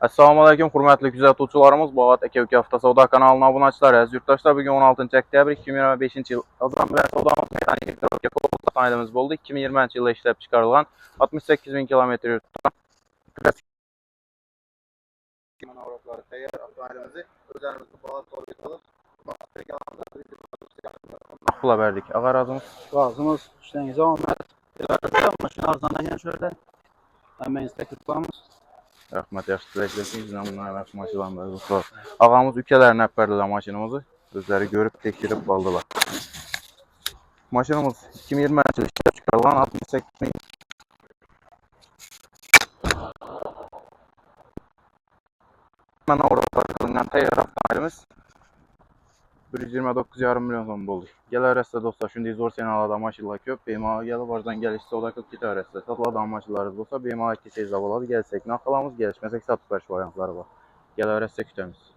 Assalamu alaikum, hörmətli güzəltuvçularımız. Bu vaxt Ekevki Avtosavda kanalına abunəçilər, əziz yurttaşlar. Bugün 16 oktyabr 2025-ci il. Azam bilan savdamız meydan avtomobilimiz oldu. 2020-ci ildə işləb çıxarılan 68.000 kilometr yol tutan avropaları təyyar avtomobilimizi özlərimizdə balat torpid alıb Akbula verdik. Ağarazımız Gazımız işləyinizə olmaz. Maşın arzandan yəni şöyle. Hemen istekliklerimiz. rəhmət yaxşı diləkləsin. Bizdən bunlar yaxşı maşınlarımız. Ağamız ülkələrini əppərdilər maşınımızı. Özləri görüb, tekşirib qaldılar. Maşınımız 2020-ci il işləb çıxarılan 68.000 avropalarından təyyar avtomobilimiz 129,5 milyon son oldu. Gələ rəstə dostlar, şimdi zor senalada maşınlar köp. BMA gəlib, oradan gəlişsə o da 42 rəstə. Satıladan maşınlarımız olsa BMA 2 zavoladı. Gəlsək, naxalamız gəlişməsək satış variantları var. Gələ rəstə kütəmiz.